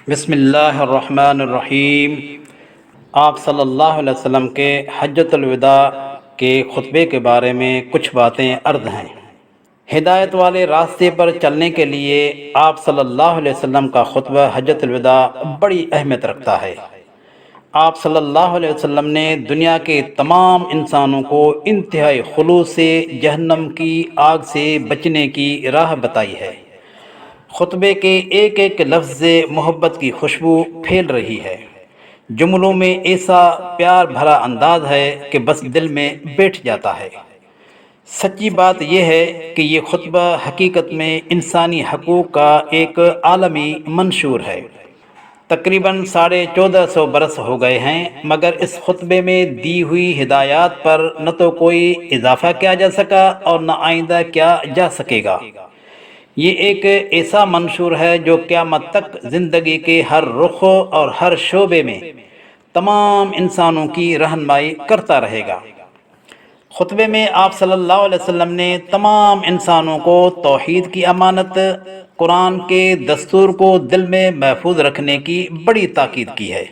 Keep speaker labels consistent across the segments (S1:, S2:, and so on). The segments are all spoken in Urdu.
S1: بسم اللہ الرحمن الرحیم۔ آپ صلی اللہ علیہ وسلم کے حجۃ الوداع کے خطبے کے بارے میں کچھ باتیں عرض ہیں۔ ہدایت والے راستے پر چلنے کے لیے آپ صلی اللہ علیہ وسلم کا خطبہ حجۃ الوداع بڑی اہمیت رکھتا ہے۔ آپ صلی اللہ علیہ وسلم نے دنیا کے تمام انسانوں کو انتہائی خلوص سے جہنم کی آگ سے بچنے کی راہ بتائی ہے۔ خطبے کے ایک ایک لفظ سے محبت کی خوشبو پھیل رہی ہے۔ جملوں میں ایسا پیار بھرا انداز ہے کہ بس دل میں بیٹھ جاتا ہے۔ سچی بات یہ ہے کہ یہ خطبہ حقیقت میں انسانی حقوق کا ایک عالمی منشور ہے۔ تقریباً 1450 برس ہو گئے ہیں، مگر اس خطبے میں دی ہوئی ہدایات پر نہ تو کوئی اضافہ کیا جا سکا اور نہ آئندہ کیا جا سکے گا۔ یہ ایک ایسا منشور ہے جو قیامت تک زندگی کے ہر رخ اور ہر شعبے میں تمام انسانوں کی رہنمائی کرتا رہے گا۔ خطبے میں آپ صلی اللہ علیہ وسلم نے تمام انسانوں کو توحید کی امانت، قرآن کے دستور کو دل میں محفوظ رکھنے کی بڑی تاکید کی ہے۔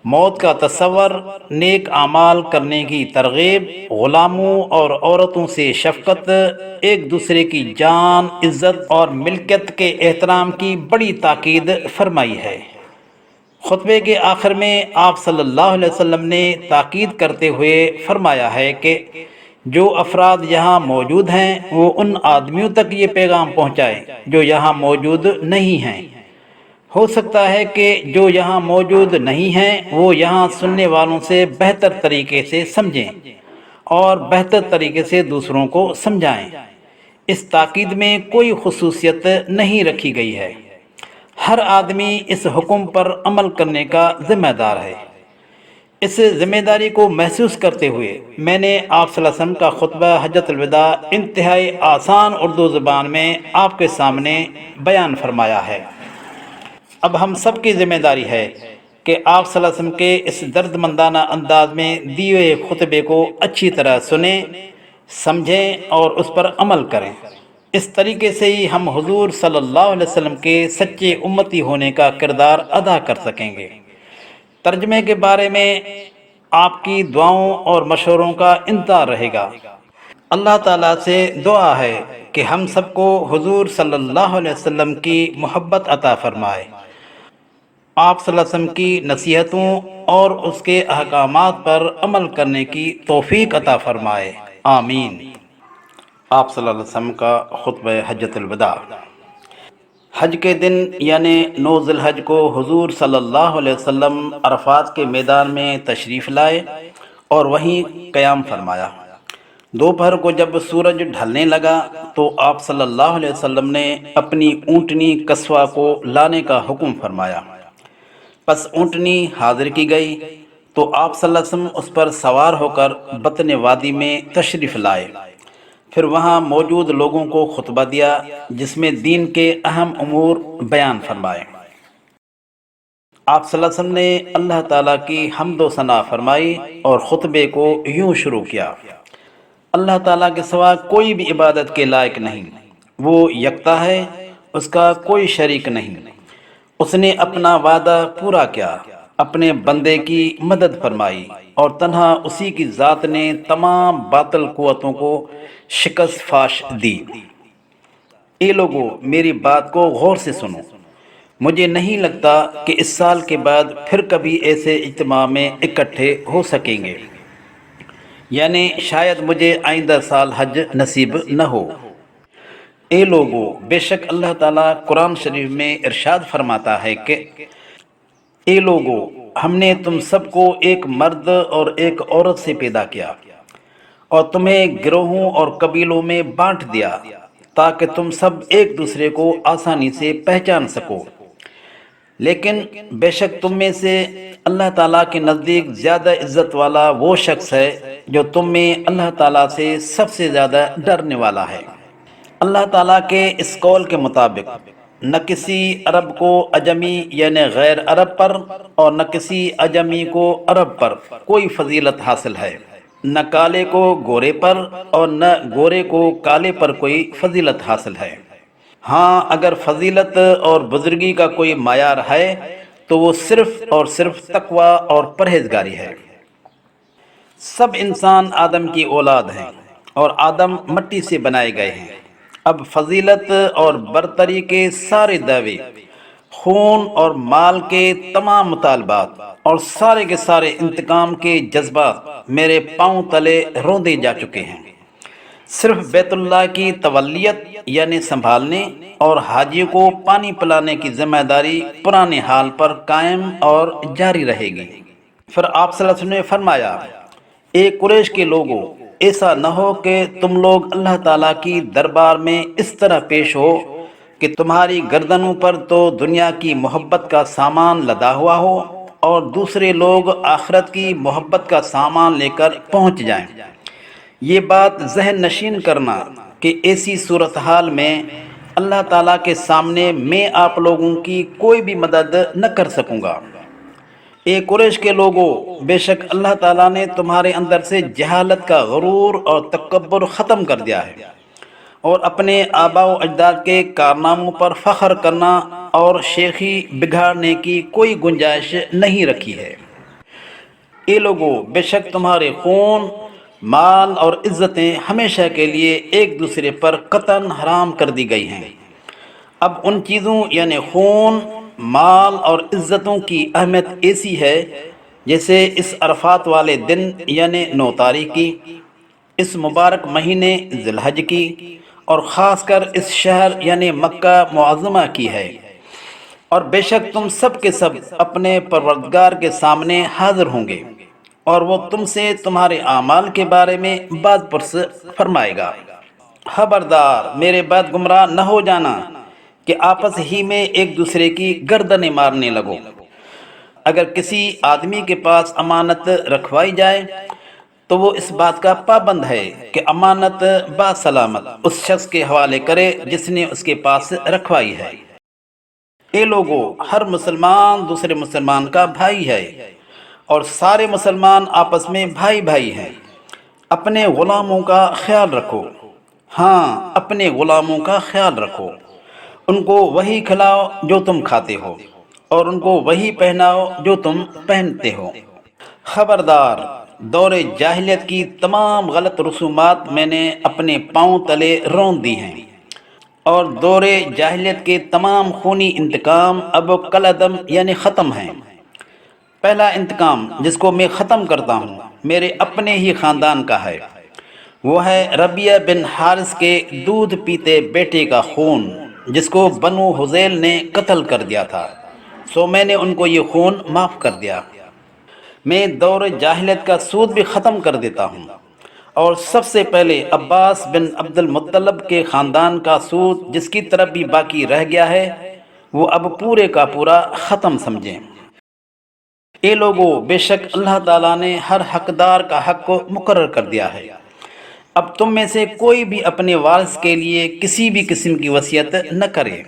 S1: موت کا تصور، نیک اعمال کرنے کی ترغیب، غلاموں اور عورتوں سے شفقت، ایک دوسرے کی جان، عزت اور ملکیت کے احترام کی بڑی تاکید فرمائی ہے۔ خطبے کے آخر میں آپ صلی اللہ علیہ وسلم نے تاکید کرتے ہوئے فرمایا ہے کہ جو افراد یہاں موجود ہیں وہ ان آدمیوں تک یہ پیغام پہنچائیں جو یہاں موجود نہیں ہیں۔ ہو سکتا ہے کہ جو یہاں موجود نہیں ہیں وہ یہاں سننے والوں سے بہتر طریقے سے سمجھیں اور بہتر طریقے سے دوسروں کو سمجھائیں۔ اس تاکید میں کوئی خصوصیت نہیں رکھی گئی ہے۔ ہر آدمی اس حکم پر عمل کرنے کا ذمہ دار ہے۔ اس ذمہ داری کو محسوس کرتے ہوئے میں نے آپ صلی اللہ علیہ وسلم کا خطبہ حجۃ الوداع انتہائی آسان اردو زبان میں آپ کے سامنے بیان فرمایا ہے۔ اب ہم سب کی ذمہ داری ہے کہ آپ صلی اللہ علیہ وسلم کے اس درد مندانہ انداز میں دیے ہوئے خطبے کو اچھی طرح سنیں، سمجھیں اور اس پر عمل کریں۔ اس طریقے سے ہی ہم حضور صلی اللہ علیہ وسلم کے سچے امتی ہونے کا کردار ادا کر سکیں گے۔ ترجمے کے بارے میں آپ کی دعاؤں اور مشوروں کا انتظار رہے گا۔ اللہ تعالیٰ سے دعا ہے کہ ہم سب کو حضور صلی اللہ علیہ وسلم کی محبت عطا فرمائے، آپ صلی اللہ علیہ وسلم کی نصیحتوں اور اس کے احکامات پر عمل کرنے کی توفیق عطا فرمائے، آمین۔ آپ صلی اللہ علیہ وسلم کا خطبہ حجۃ الوداع۔ حج کے دن یعنی 9 ذی الحج کو حضور صلی اللہ علیہ وسلم عرفات کے میدان میں تشریف لائے اور وہیں قیام فرمایا۔ دوپہر کو جب سورج ڈھلنے لگا تو آپ صلی اللہ علیہ وسلم نے اپنی اونٹنی قصوہ کو لانے کا حکم فرمایا۔ پس اونٹنی حاضر کی گئی تو آپ صلی اللہ علیہ وسلم اس پر سوار ہو کر بطن وادی میں تشریف لائے۔ پھر وہاں موجود لوگوں کو خطبہ دیا جس میں دین کے اہم امور بیان فرمائے۔ آپ صلی اللہ علیہ وسلم نے اللہ تعالیٰ کی حمد و ثنا فرمائی اور خطبے کو یوں شروع کیا: اللہ تعالیٰ کے سوا کوئی بھی عبادت کے لائق نہیں، وہ یکتا ہے، اس کا کوئی شریک نہیں۔ اس نے اپنا وعدہ پورا کیا، اپنے بندے کی مدد فرمائی اور تنہا اسی کی ذات نے تمام باطل قوتوں کو شکست فاش دی۔ اے لوگو، میری بات کو غور سے سنو۔ مجھے نہیں لگتا کہ اس سال کے بعد پھر کبھی ایسے اجتماع میں اکٹھے ہو سکیں گے، یعنی شاید مجھے آئندہ سال حج نصیب نہ ہو۔ اے لوگو، بے شک اللہ تعالیٰ قرآن شریف میں ارشاد فرماتا ہے کہ اے لوگو، ہم نے تم سب کو ایک مرد اور ایک عورت سے پیدا کیا اور تمہیں گروہوں اور قبیلوں میں بانٹ دیا تاکہ تم سب ایک دوسرے کو آسانی سے پہچان سکو۔ لیکن بے شک تم میں سے اللہ تعالیٰ کے نزدیک زیادہ عزت والا وہ شخص ہے جو تم میں اللہ تعالیٰ سے سب سے زیادہ ڈرنے والا ہے۔ اللہ تعالیٰ کے اس قول کے مطابق نہ کسی عرب کو عجمی یعنی غیر عرب پر اور نہ کسی عجمی کو عرب پر کوئی فضیلت حاصل ہے، نہ کالے کو گورے پر اور نہ گورے کو کالے پر کوئی فضیلت حاصل ہے۔ ہاں اگر فضیلت اور بزرگی کا کوئی معیار ہے تو وہ صرف اور صرف تقوی اور پرہیزگاری ہے۔ سب انسان آدم کی اولاد ہیں اور آدم مٹی سے بنائے گئے ہیں۔ اب فضیلت اور برتری کے سارے دعوے، خون اور مال کے تمام مطالبات اور سارے کے سارے انتقام کے جذبات میرے پاؤں تلے روندے جا چکے ہیں۔ صرف بیت اللہ کی تولیت یعنی سنبھالنے اور حاجی کو پانی پلانے کی ذمہ داری پرانے حال پر قائم اور جاری رہے گی۔ پھر آپ صلی اللہ علیہ وسلم نے فرمایا، اے قریش کے لوگوں، ایسا نہ ہو کہ تم لوگ اللہ تعالیٰ کی دربار میں اس طرح پیش ہو کہ تمہاری گردنوں پر تو دنیا کی محبت کا سامان لدا ہوا ہو اور دوسرے لوگ آخرت کی محبت کا سامان لے کر پہنچ جائیں۔ یہ بات ذہن نشین کرنا کہ ایسی صورتحال میں اللہ تعالیٰ کے سامنے میں آپ لوگوں کی کوئی بھی مدد نہ کر سکوں گا۔ اے قریش کے لوگوں، بے شک اللہ تعالیٰ نے تمہارے اندر سے جہالت کا غرور اور تکبر ختم کر دیا ہے اور اپنے آباء و اجداد کے کارناموں پر فخر کرنا اور شیخی بگاڑنے کی کوئی گنجائش نہیں رکھی ہے۔ اے لوگوں، بے شک تمہارے خون، مال اور عزتیں ہمیشہ کے لیے ایک دوسرے پر قطعاً حرام کر دی گئی ہیں۔ اب ان چیزوں یعنی خون، مال اور عزتوں کی اہمیت ایسی ہے جیسے اس عرفات والے دن یعنی 9 تاریخ کی، اس مبارک مہینے ذی الحج کی اور خاص کر اس شہر یعنی مکہ معظمہ کی ہے۔ اور بے شک تم سب کے سب اپنے پروردگار کے سامنے حاضر ہوں گے اور وہ تم سے تمہارے اعمال کے بارے میں بات پرس فرمائے گا۔ خبردار، میرے بعد گمراہ نہ ہو جانا کہ آپس ہی میں ایک دوسرے کی گردنیں مارنے لگو۔ اگر کسی آدمی کے پاس امانت رکھوائی جائے تو وہ اس بات کا پابند ہے کہ امانت باسلامت اس شخص کے حوالے کرے جس نے اس کے پاس رکھوائی ہے۔ اے لوگو، ہر مسلمان دوسرے مسلمان کا بھائی ہے اور سارے مسلمان آپس میں بھائی بھائی ہیں۔ اپنے غلاموں کا خیال رکھو، ہاں اپنے غلاموں کا خیال رکھو، ان کو وہی کھلاؤ جو تم کھاتے ہو اور ان کو وہی پہناؤ جو تم پہنتے ہو۔ خبردار، دور جاہلیت کی تمام غلط رسومات میں نے اپنے پاؤں تلے رون دی ہیں اور دور جاہلیت کے تمام خونی انتقام اب کالعدم یعنی ختم ہیں۔ پہلا انتقام جس کو میں ختم کرتا ہوں میرے اپنے ہی خاندان کا ہے، وہ ہے ربیہ بن حارث کے دودھ پیتے بیٹے کا خون جس کو بنو حذیل نے قتل کر دیا تھا، سو میں نے ان کو یہ خون معاف کر دیا۔ میں دور جاہلیت کا سود بھی ختم کر دیتا ہوں اور سب سے پہلے عباس بن عبد المطلب کے خاندان کا سود جس کی طرف بھی باقی رہ گیا ہے وہ اب پورے کا پورا ختم سمجھیں۔ اے لوگو، بے شک اللہ تعالیٰ نے ہر حقدار کا حق کو مقرر کر دیا ہے۔ اب تم میں سے کوئی بھی اپنے وارث کے لیے کسی بھی قسم کی وصیت نہ کرے۔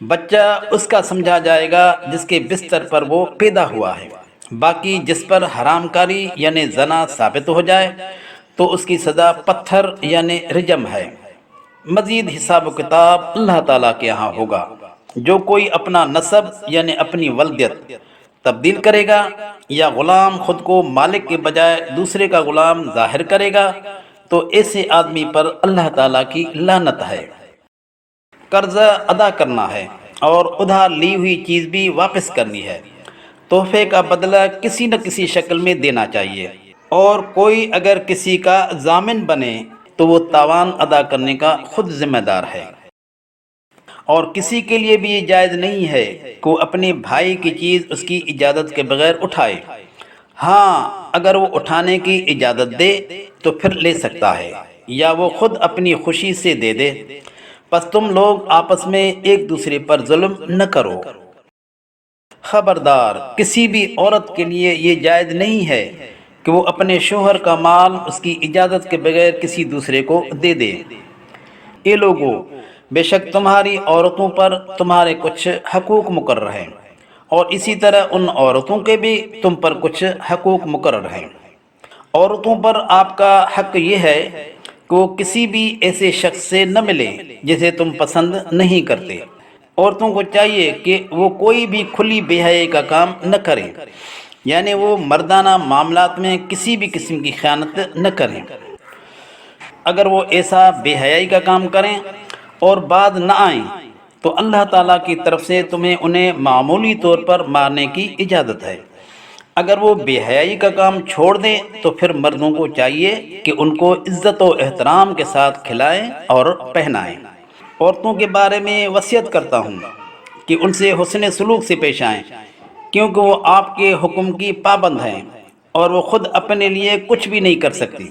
S1: بچہ اس کا سمجھا جائے گا جس کے بستر پر وہ پیدا ہوا ہے، باقی جس پر حرام کاری یعنی زنا ثابت ہو جائے تو اس کی سزا پتھر یعنی رجم ہے۔ مزید حساب و کتاب اللہ تعالیٰ کے یہاں ہوگا۔ جو کوئی اپنا نسب یعنی اپنی ولدیت تبدیل کرے گا یا غلام خود کو مالک کے بجائے دوسرے کا غلام ظاہر کرے گا تو ایسے آدمی پر اللہ تعالیٰ کی لعنت ہے۔ قرضہ ادا کرنا ہے اور ادھار لی ہوئی چیز بھی واپس کرنی ہے۔ تحفے کا بدلہ کسی نہ کسی شکل میں دینا چاہیے اور کوئی اگر کسی کا ضامن بنے تو وہ تاوان ادا کرنے کا خود ذمہ دار ہے۔ اور کسی کے لیے بھی یہ جائز نہیں ہے کہ وہ اپنے بھائی کی چیز اس کی اجازت کے بغیر اٹھائے۔ ہاں اگر وہ اٹھانے کی اجازت دے تو پھر لے سکتا ہے یا وہ خود اپنی خوشی سے دے دے، پس تم لوگ آپس میں ایک دوسرے پر ظلم نہ کرو۔ خبردار، کسی بھی عورت کے لیے یہ جائز نہیں ہے کہ وہ اپنے شوہر کا مال اس کی اجازت کے بغیر کسی دوسرے کو دے دے۔ اے لوگو، بے شک تمہاری عورتوں پر تمہارے کچھ حقوق مقرر ہیں اور اسی طرح ان عورتوں کے بھی تم پر کچھ حقوق مقرر ہیں۔ عورتوں پر آپ کا حق یہ ہے کہ وہ کسی بھی ایسے شخص سے نہ ملے جسے تم پسند نہیں کرتے۔ عورتوں کو چاہیے کہ وہ کوئی بھی کھلی بے حیائی کا کام نہ کریں، یعنی وہ مردانہ معاملات میں کسی بھی قسم کی خیانت نہ کریں۔ اگر وہ ایسا بے حیائی کا کام کریں اور بعد نہ آئیں تو اللہ تعالیٰ کی طرف سے تمہیں انہیں معمولی طور پر مارنے کی اجازت ہے۔ اگر وہ بے حیائی کا کام چھوڑ دیں تو پھر مردوں کو چاہیے کہ ان کو عزت و احترام کے ساتھ کھلائیں اور پہنائیں۔ عورتوں کے بارے میں وصیت کرتا ہوں کہ ان سے حسن سلوک سے پیش آئیں، کیونکہ وہ آپ کے حکم کی پابند ہیں اور وہ خود اپنے لیے کچھ بھی نہیں کر سکتی۔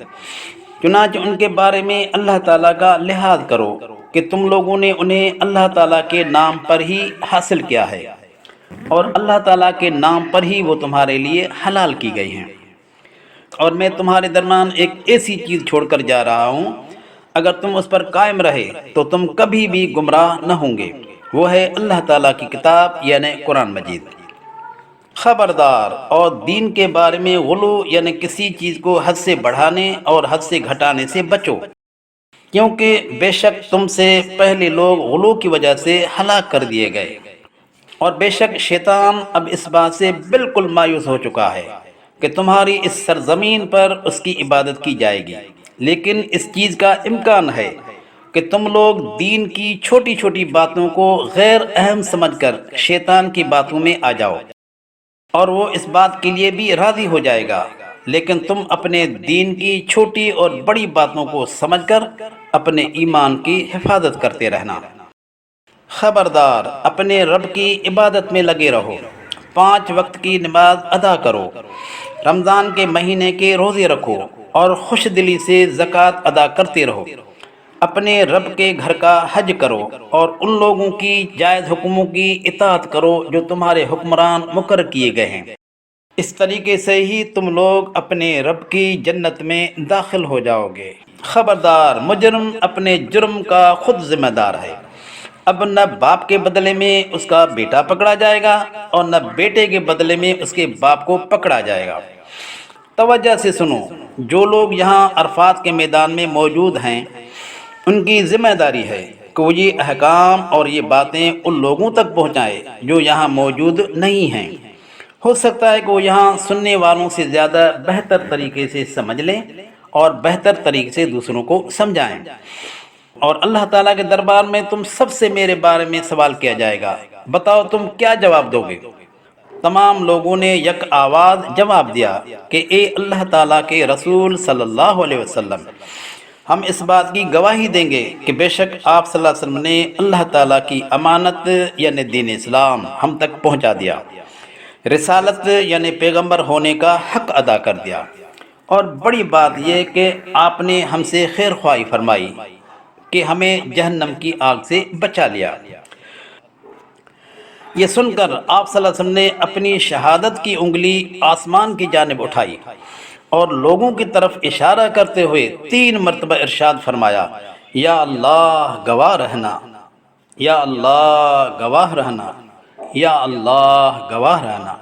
S1: چنانچہ ان کے بارے میں اللہ تعالیٰ کا لحاظ کرو کہ تم لوگوں نے انہیں اللہ تعالیٰ کے نام پر ہی حاصل کیا ہے اور اللہ تعالیٰ کے نام پر ہی وہ تمہارے لیے حلال کی گئی ہیں۔ اور میں تمہارے درمیان ایک ایسی چیز چھوڑ کر جا رہا ہوں، اگر تم اس پر قائم رہے تو تم کبھی بھی گمراہ نہ ہوں گے، وہ ہے اللہ تعالیٰ کی کتاب یعنی قرآن مجید۔ خبردار، اور دین کے بارے میں غلو یعنی کسی چیز کو حد سے بڑھانے اور حد سے گھٹانے سے بچو، کیونکہ بے شک تم سے پہلے لوگ غلو کی وجہ سے ہلاک کر دیے گئے، اور بے شک شیطان اب اس بات سے بالکل مایوس ہو چکا ہے کہ تمہاری اس سرزمین پر اس کی عبادت کی جائے گی، لیکن اس چیز کا امکان ہے کہ تم لوگ دین کی چھوٹی چھوٹی باتوں کو غیر اہم سمجھ کر شیطان کی باتوں میں آ جاؤ، اور وہ اس بات کے لیے بھی راضی ہو جائے گا، لیکن تم اپنے دین کی چھوٹی اور بڑی باتوں کو سمجھ کر اپنے ایمان کی حفاظت کرتے رہنا۔ خبردار، اپنے رب کی عبادت میں لگے رہو، 5 وقت کی نماز ادا کرو، رمضان کے مہینے کے روزے رکھو اور خوش دلی سے زکوٰۃ ادا کرتے رہو، اپنے رب کے گھر کا حج کرو اور ان لوگوں کی جائز حکموں کی اطاعت کرو جو تمہارے حکمران مقرر کیے گئے ہیں۔ اس طریقے سے ہی تم لوگ اپنے رب کی جنت میں داخل ہو جاؤ گے۔ خبردار، مجرم اپنے جرم کا خود ذمہ دار ہے۔ اب نہ باپ کے بدلے میں اس کا بیٹا پکڑا جائے گا اور نہ بیٹے کے بدلے میں اس کے باپ کو پکڑا جائے گا۔ توجہ سے سنو، جو لوگ یہاں عرفات کے میدان میں موجود ہیں ان کی ذمہ داری ہے کہ وہ یہ احکام اور یہ باتیں ان لوگوں تک پہنچائے جو یہاں موجود نہیں ہیں۔ ہو سکتا ہے کہ وہ یہاں سننے والوں سے زیادہ بہتر طریقے سے سمجھ لیں اور بہتر طریقے سے دوسروں کو سمجھائیں۔ اور اللہ تعالیٰ کے دربار میں تم سب سے میرے بارے میں سوال کیا جائے گا، بتاؤ تم کیا جواب دو گے؟ تمام لوگوں نے یک آواز جواب دیا کہ اے اللہ تعالیٰ کے رسول صلی اللہ علیہ وسلم، ہم اس بات کی گواہی دیں گے کہ بے شک آپ صلی اللہ علیہ وسلم نے اللہ تعالیٰ کی امانت یعنی دین اسلام ہم تک پہنچا دیا، رسالت یعنی پیغمبر ہونے کا حق ادا کر دیا، اور بڑی بات یہ کہ آپ نے ہم سے خیر خواہی فرمائی کہ ہمیں جہنم کی آگ سے بچا لیا۔ یہ سن کر آپ صلی اللہ علیہ وسلم نے اپنی شہادت کی انگلی آسمان کی جانب اٹھائی اور لوگوں کی طرف اشارہ کرتے ہوئے 3 مرتبہ ارشاد فرمایا، یا اللہ گواہ رہنا، یا اللہ گواہ رہنا، یا اللہ گواہ رہنا۔